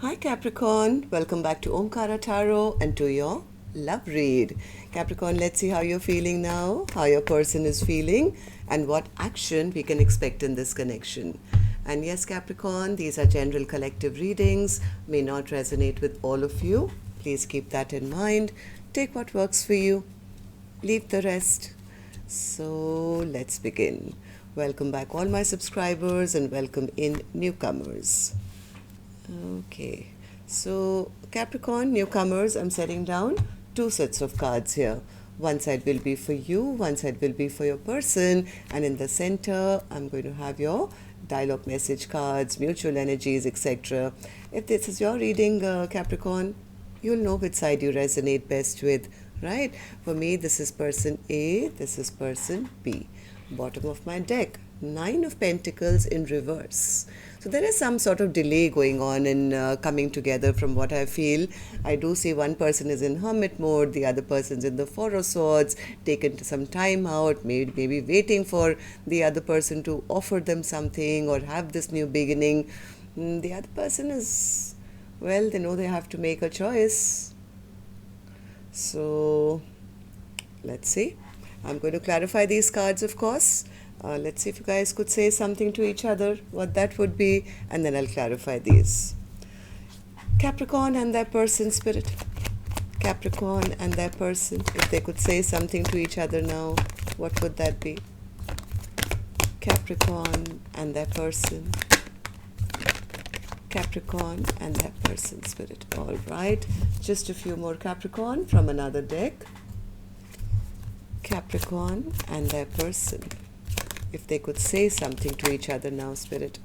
Hi Capricorn, welcome back to Omkaratarot and to your love read. Capricorn, let's see how you're feeling now, how your person is feeling, and what action we can expect in this connection. And yes, Capricorn, these are general collective readings, may not resonate with all of you. Please keep that in mind. Take what works for you, leave the rest. So let's begin. Welcome back all my subscribers and welcome in newcomers. Okay, so Capricorn, newcomers, I'm setting down two sets of cards here. One side will be for you, one side will be for your person, and in the center, I'm going to have your dialogue message cards, mutual energies, etc. If this is your reading, Capricorn, you'll know which side you resonate best with, right? For me, this is person A, this is person B. Bottom of my deck, Nine of Pentacles in reverse. So there is some sort of delay going on in coming together from what I feel. I do see one person is in hermit mode, the other person's in the Four of Swords, taken some time out, maybe waiting for the other person to offer them something or have this new beginning. The other person is, well, they know they have to make a choice. So let's see. I'm going to clarify these cards, of course. Let's see if you guys could say something to each other, what that would be, and then I'll clarify these. Capricorn and their person, spirit. Capricorn and their person, if they could say something to each other now, what would that be? Capricorn and their person. Capricorn and their person, spirit. All right, just a few more Capricorn from another deck. Capricorn and their person. If they could say something to each other now, spirit,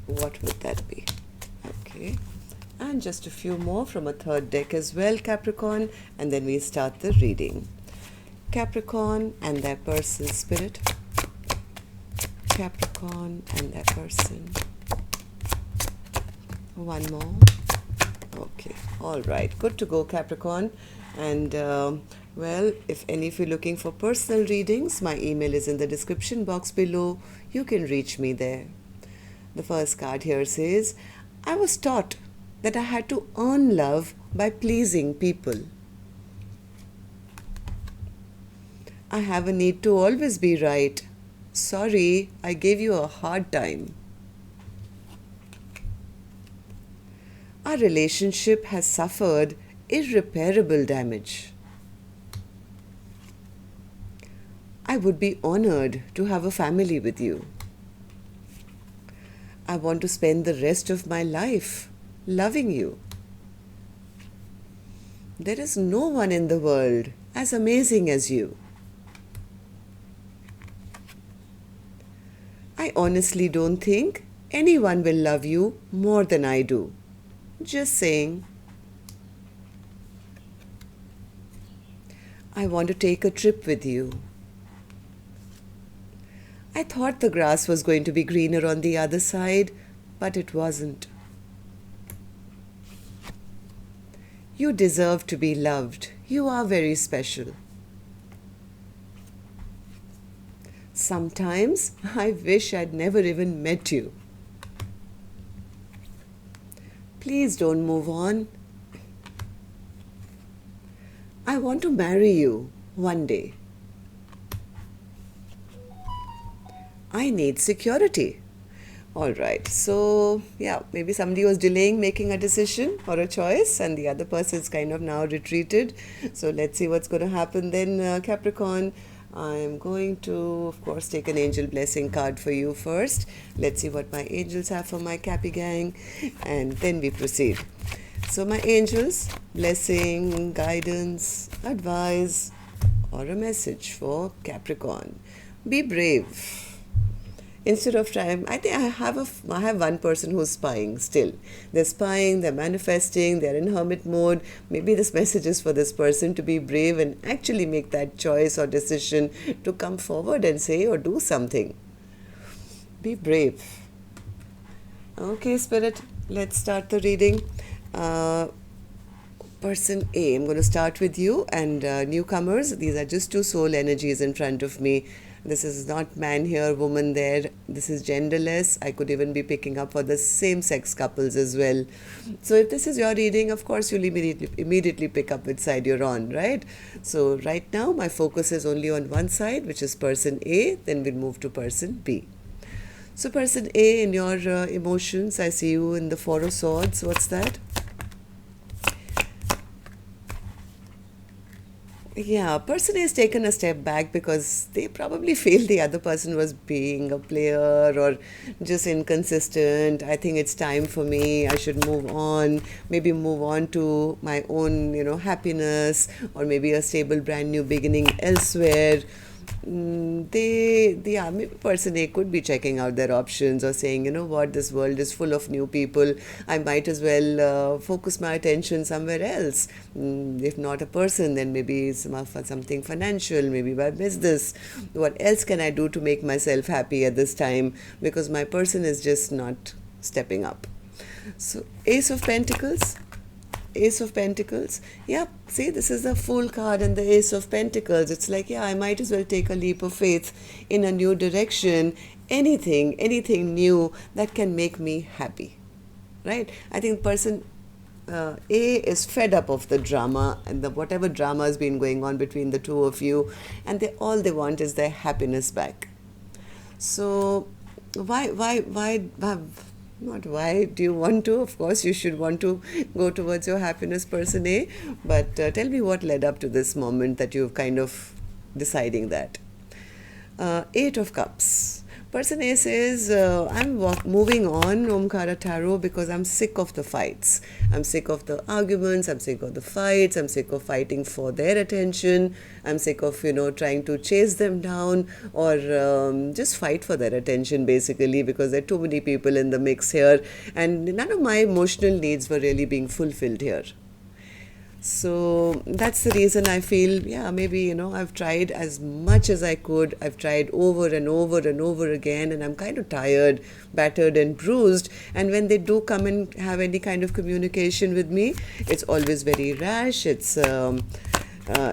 what would that be? Okay. And just a few more from a third deck as well, Capricorn, and then we start the reading. Capricorn and their person, spirit. Capricorn and their person. One more. Okay. All right. Good to go, Capricorn. And well, if any of you are looking for personal readings, my email is in the description box below. You can reach me there. The first card here says, I was taught that I had to earn love by pleasing people. I have a need to always be right. Sorry, I gave you a hard time. Our relationship has suffered irreparable damage. I would be honored to have a family with you. I want to spend the rest of my life loving you. There is no one in the world as amazing as you. I honestly don't think anyone will love you more than I do. Just saying. I want to take a trip with you. I thought the grass was going to be greener on the other side, but it wasn't. You deserve to be loved. You are very special. Sometimes I wish I'd never even met you. Please don't move on. I want to marry you one day. I need security. All right, so yeah, maybe somebody was delaying making a decision or a choice and the other person's kind of now retreated. So let's see what's going to happen then, Capricorn. I'm going to, of course, take an angel blessing card for you first. Let's see what my angels have for my Cappy gang, and then we proceed. So my angels, blessing, guidance, advice, or a message for Capricorn. Be brave. Instead of time, I think I have one person who's spying still. They're spying, they're manifesting, they're in hermit mode. Maybe this message is for this person to be brave and actually make that choice or decision to come forward and say or do something. Be brave. Okay, Spirit, let's start the reading. Person A, I'm going to start with you, and newcomers, these are just two soul energies in front of me. This is not man here, woman there. This is genderless. I could even be picking up for the same-sex couples as well. So if this is your reading, of course, you'll immediately pick up which side you're on, right? So right now, my focus is only on one side, which is person A. Then we'll move to person B. So person A, in your emotions, I see you in the Four of Swords. What's that? Yeah, person A has taken a step back because they probably feel the other person was being a player or just inconsistent. I think it's time for me. I should move on, maybe move on to my own, happiness, or maybe a stable brand new beginning elsewhere. Maybe person A could be checking out their options or saying, you know what, this world is full of new people. I might as well focus my attention somewhere else. If not a person, then maybe something financial, maybe my business. What else can I do to make myself happy at this time? Because my person is just not stepping up. So Ace of Pentacles. Ace of Pentacles. Yeah, see, this is the Fool card and the Ace of Pentacles. It's like, yeah, I might as well take a leap of faith in a new direction. Anything new that can make me happy, right? I think person A is fed up of the drama and whatever drama has been going on between the two of you, and all they want is their happiness back. So not why do you want to? Of course, you should want to go towards your happiness, person A. But tell me what led up to this moment that you're kind of deciding that. Eight of Cups. Person A says, I'm moving on, Omkaratarot, because I'm sick of the fights. I'm sick of the arguments. I'm sick of the fights. I'm sick of fighting for their attention. I'm sick of, trying to chase them down or just fight for their attention, basically, because there are too many people in the mix here. And none of my emotional needs were really being fulfilled here. So that's the reason I feel, yeah, maybe, I've tried as much as I could. I've tried over and over and over again, and I'm kind of tired, battered and bruised. And when they do come and have any kind of communication with me, it's always very rash, it's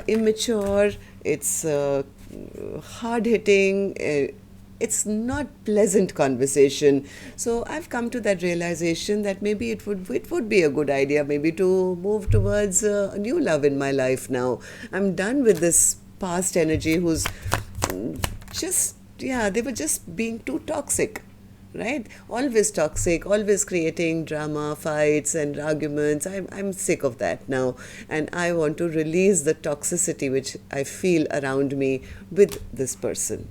immature, it's hard-hitting, it's not pleasant conversation. So I've come to that realization that maybe it would be a good idea maybe to move towards a new love in my life now. I'm done with this past energy who's they were just being too toxic, right? Always toxic, always creating drama, fights and arguments. I'm sick of that now, and I want to release the toxicity which I feel around me with this person.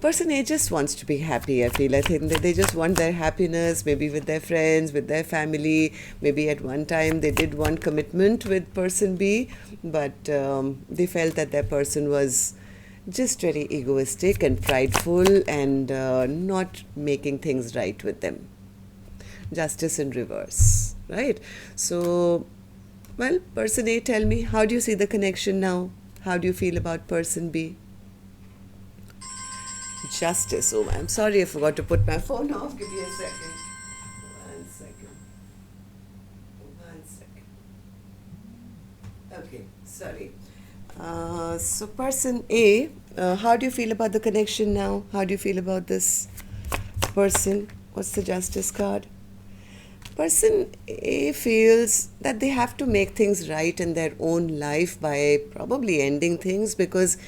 Person A just wants to be happy, I feel. I think that they just want their happiness, maybe with their friends, with their family. Maybe at one time they did want commitment with person B, but they felt that their person was just very egoistic and prideful and not making things right with them. Justice in reverse, right? So, well, person A, tell me, how do you see the connection now? How do you feel about person B? Justice. Oh, I'm sorry, I forgot to put my phone off. Give me a second. One second. Okay, sorry. So person A, how do you feel about the connection now? How do you feel about this person? What's the Justice card? Person A feels that they have to make things right in their own life by probably ending things, because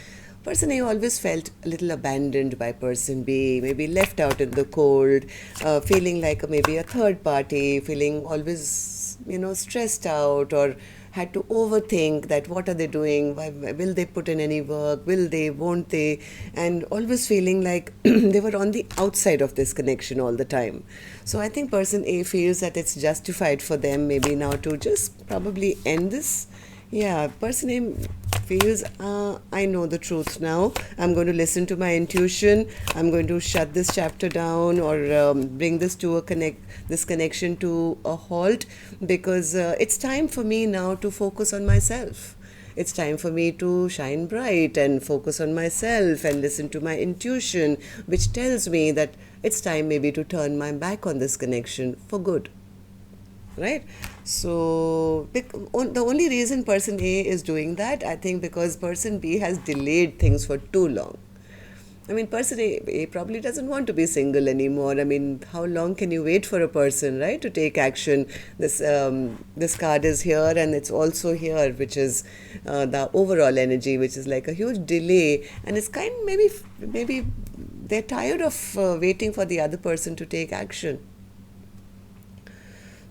person A always felt a little abandoned by person B, maybe left out in the cold, feeling like maybe a third party, feeling always, stressed out, or had to overthink that what are they doing, will they put in any work, will they, won't they, and always feeling like they were on the outside of this connection all the time. So I think person A feels that it's justified for them maybe now to just probably end this. Yeah, person A feels, I know the truth now. I'm going to listen to my intuition. I'm going to shut this chapter down, or bring this connection to a halt, because it's time for me now to focus on myself. It's time for me to shine bright and focus on myself and listen to my intuition, which tells me that it's time maybe to turn my back on this connection for good. right? So the only reason person A is doing that, I think, because person B has delayed things for too long. I mean, person A probably doesn't want to be single anymore. I mean, how long can you wait for a person, right, to take action? This card is here, and it's also here, which is the overall energy, which is like a huge delay, and it's kind maybe they're tired of waiting for the other person to take action.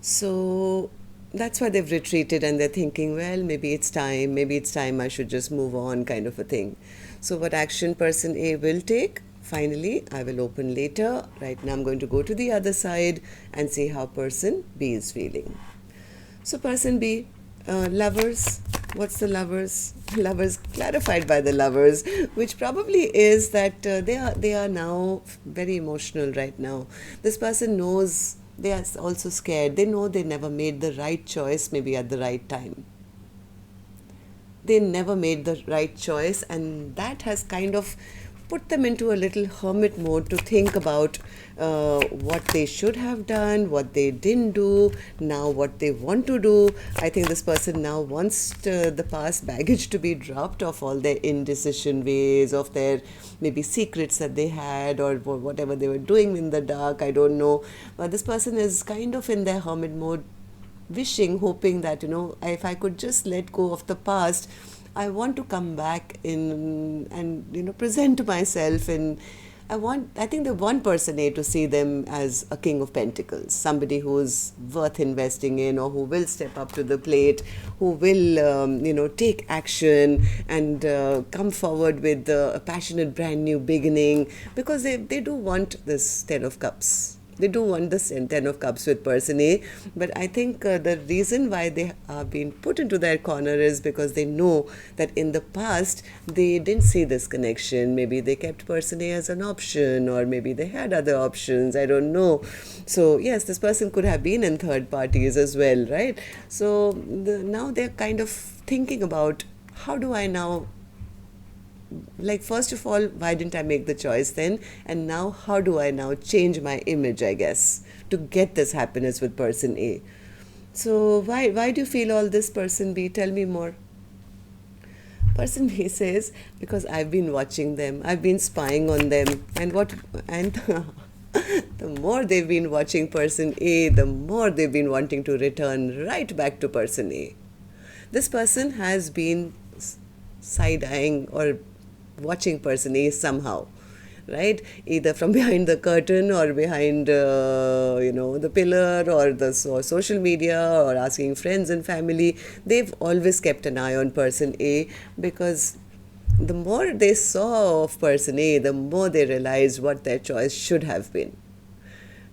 So that's why they've retreated, and they're thinking, well, maybe it's time I should just move on, kind of a thing. So, what action person A will take, finally, I will open later. Right now, I'm going to go to the other side and see how person B is feeling. So, person B, lovers. What's the lovers? Lovers, clarified by the lovers, which probably is that they are now very emotional right now. This person knows they are also scared. They know they never made the right choice, maybe at the right time. They never made the right choice, and that has kind of put them into a little hermit mode to think about what they should have done, what they didn't do, now what they want to do. I think this person now wants the past baggage to be dropped of all their indecision ways, of their maybe secrets that they had, or whatever they were doing in the dark, I don't know. But this person is kind of in their hermit mode, wishing, hoping that, if I could just let go of the past, I want to come back in and present myself. And I think the one person A to see them as a King of Pentacles, somebody who's worth investing in, or who will step up to the plate, who will take action and come forward with a passionate brand new beginning, because they do want this Ten of Cups. They do want the Ten of Cups with person A, but I think the reason why they are being put into their corner is because they know that in the past they didn't see this connection. Maybe they kept person A as an option, or maybe they had other options, I don't know. So yes, this person could have been in third parties as well, right? So now they're kind of thinking about, how do I now, like, first of all, why didn't I make the choice then? And now, how do I now change my image, I guess, to get this happiness with person A? So why do you feel all this, person B? Tell me more. Person B says, because I've been watching them, I've been spying on them, and the more they've been watching person A, the more they've been wanting to return right back to person A. This person has been side-eyeing or watching person A somehow, right? Either from behind the curtain, or behind the pillar, or the social media, or asking friends and family. They've always kept an eye on person A, because the more they saw of person A, the more they realized what their choice should have been.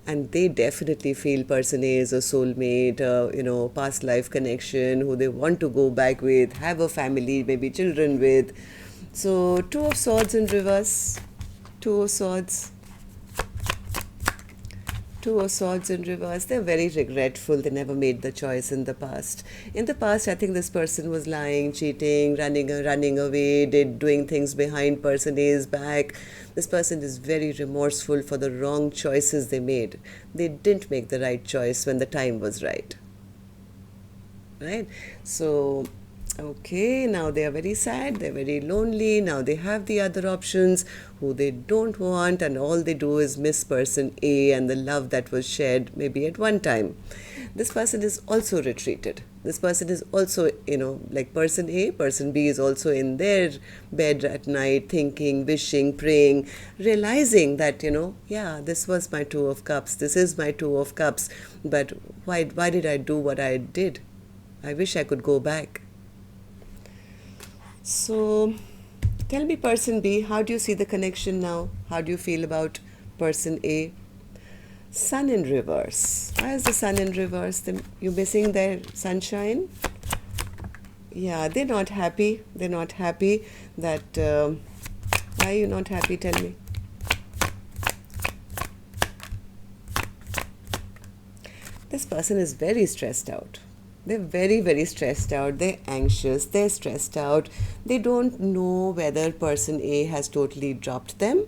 And they definitely feel person A is a soulmate, past life connection, who they want to go back with, have a family, maybe children with. So, Two of Swords in reverse. Two of Swords. Two of Swords in reverse. They're very regretful. They never made the choice in the past. In the past, I think this person was lying, cheating, running away, doing things behind person A's back. This person is very remorseful for the wrong choices they made. They didn't make the right choice when the time was right. Right? So, okay, now they are very sad, they're very lonely. Now they have the other options who they don't want, and all they do is miss person A and the love that was shared maybe at one time. This person is also retreated. This person is also, like person A, person B is also in their bed at night, thinking, wishing, praying, realizing that, this was my Two of Cups, this is my Two of Cups, but why did I do what I did? I wish I could go back. So, tell me, person B, how do you see the connection now? How do you feel about person A? Sun in reverse. Why is the sun in reverse? You're missing their sunshine? Yeah, they're not happy. They're not happy that... why are you not happy? Tell me. This person is very stressed out. They're very, very stressed out. They're anxious. They're stressed out. They don't know whether person A has totally dropped them,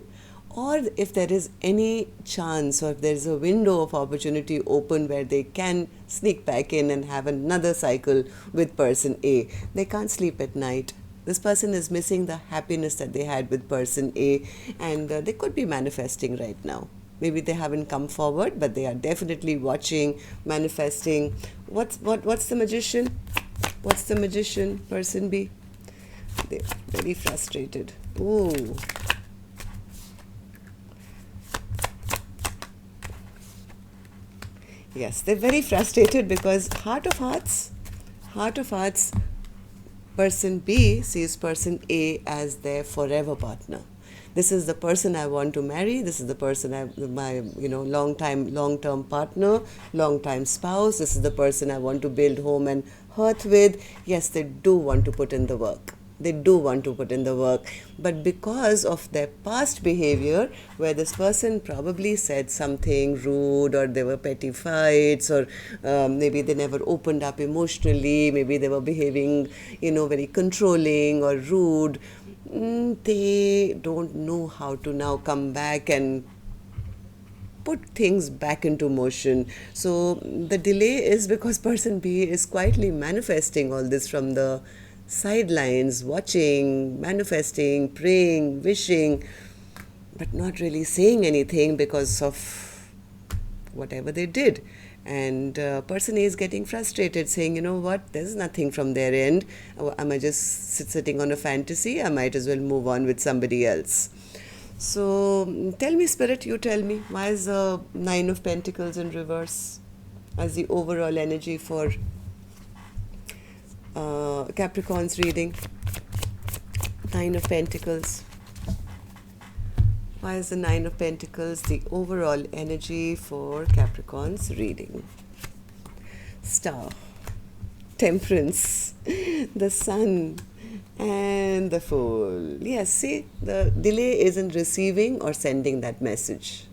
or if there is any chance or if there is a window of opportunity open where they can sneak back in and have another cycle with person A. They can't sleep at night. This person is missing the happiness that they had with person A, and they could be manifesting right now. Maybe they haven't come forward, but they are definitely watching, manifesting. What's the magician? What's the magician? Person B. They're very frustrated. Ooh. Yes, they're very frustrated because heart of hearts, person B sees person A as their forever partner. This is the person I want to marry. This is the person my long-term partner, long-time spouse. This is the person I want to build home and hearth with. Yes, they do want to put in the work. They do want to put in the work, but because of their past behavior, where this person probably said something rude, or there were petty fights, or maybe they never opened up emotionally, maybe they were behaving, very controlling or rude, they don't know how to now come back and put things back into motion. So the delay is because person B is quietly manifesting all this from the sidelines, watching, manifesting, praying, wishing, but not really saying anything because of whatever they did. And person A is getting frustrated, saying, you know what, there's nothing from their end. Am I just sitting on a fantasy? I might as well move on with somebody else. So tell me, Spirit, you tell me, why is the Nine of Pentacles in reverse as the overall energy for Capricorn's reading? Nine of Pentacles. Why is the Nine of Pentacles the overall energy for Capricorn's reading? Star, Temperance, the Sun, and the Fool. Yes, see, the delay is in receiving or sending that message.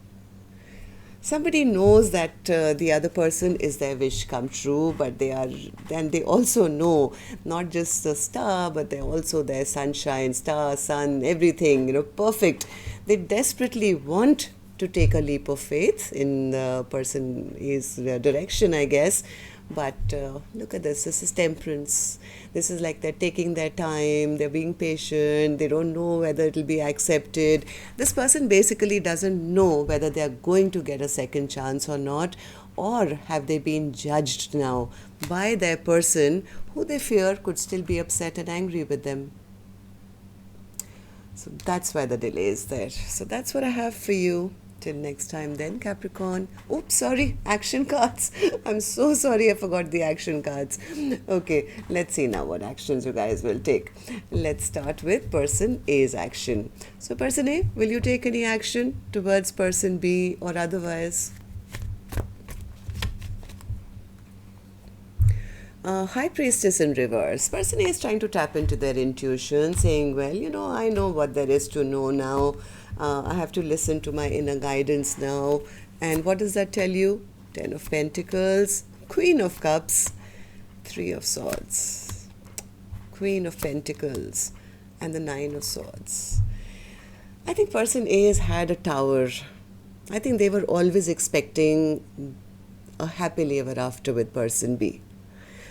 Somebody knows that the other person is their wish come true, but they also know not just the star, but they're also their sunshine, star, sun, everything, perfect. They desperately want to take a leap of faith in the person's direction, I guess. But look at this. This is Temperance. This is like they're taking their time, they're being patient, they don't know whether it'll be accepted. This person basically doesn't know whether they're going to get a second chance or not, or have they been judged now by their person who they fear could still be upset and angry with them. So that's why the delay is there. So that's what I have for you. Till next time then, Capricorn. Oops, sorry, action cards. I'm so sorry, I forgot the action cards. Okay, let's see now what actions you guys will take. Let's start with person A's action. So person A, will you take any action towards person B or otherwise? High Priestess in reverse. Person A is trying to tap into their intuition, saying, well, I know what there is to know now. I have to listen to my inner guidance now. And what does that tell you? Ten of Pentacles, Queen of Cups, Three of Swords, Queen of Pentacles, and the Nine of Swords. I think person A has had a tower. I think they were always expecting a happily ever after with person B.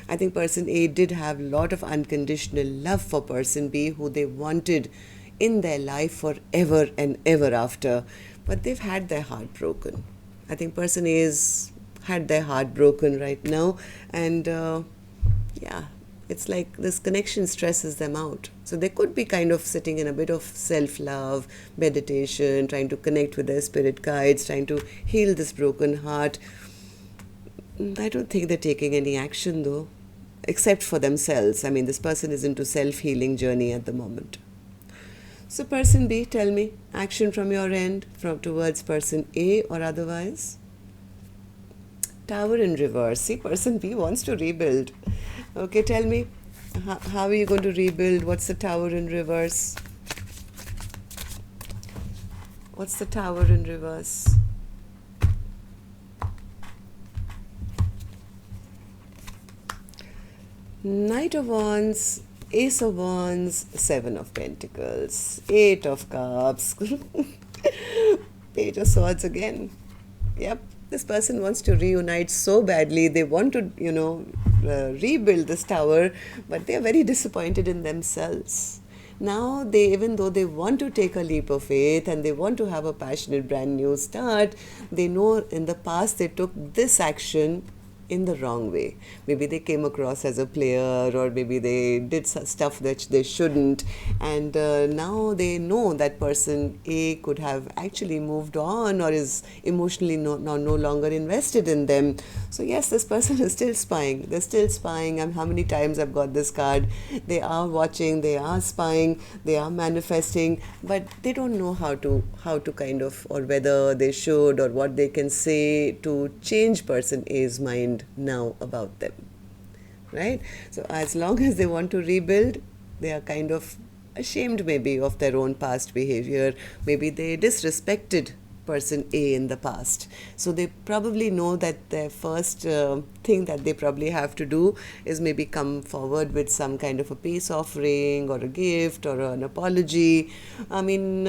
I think person A did have a lot of unconditional love for person B, who they wanted in their life forever and ever after, but they've had their heart broken. I think person A has had their heart broken right now, and it's like this connection stresses them out. So they could be kind of sitting in a bit of self-love, meditation, trying to connect with their spirit guides, trying to heal this broken heart. I don't think they're taking any action though, except for themselves. I mean, this person is into self-healing journey at the moment. So person B, tell me, action from your end, towards person A or otherwise? Tower in reverse. See, person B wants to rebuild. Okay, tell me, how are you going to rebuild? What's the Tower in reverse? What's the Tower in reverse? Knight of Wands, Ace of Wands, Seven of Pentacles, Eight of Cups. Page of Swords again. Yep, this person wants to reunite so badly. They want to, rebuild this tower, but they are very disappointed in themselves. Now, even though they want to take a leap of faith and they want to have a passionate brand new start, they know in the past they took this action in the wrong way. Maybe they came across as a player, or maybe they did stuff that they shouldn't, and now they know that person A could have actually moved on or is emotionally no longer invested in them. So yes, this person is still spying. They're still spying. How many times I've got this card. They are watching, they are spying, they are manifesting, but they don't know how to kind of, or whether they should, or what they can say to change person A's mind now about them, right? So as long as they want to rebuild, they are kind of ashamed maybe of their own past behavior. Maybe they disrespected person A in the past. So they probably know that their first thing that they probably have to do is maybe come forward with some kind of a peace offering or a gift or an apology. I mean,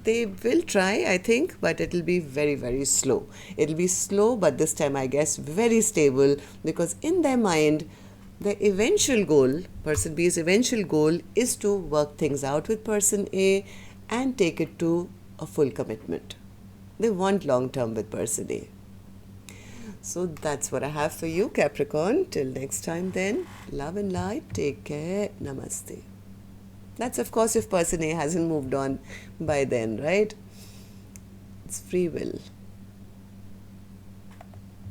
they will try, I think, but it'll be very, very slow. It'll be slow, but this time I guess very stable, because in their mind, the eventual goal, person B's eventual goal, is to work things out with person A and take it to a full commitment. They want long term with person A. So that's what I have for you, Capricorn. Till next time then, love and light. Take care. Namaste. That's of course if person A hasn't moved on by then, right? It's free will.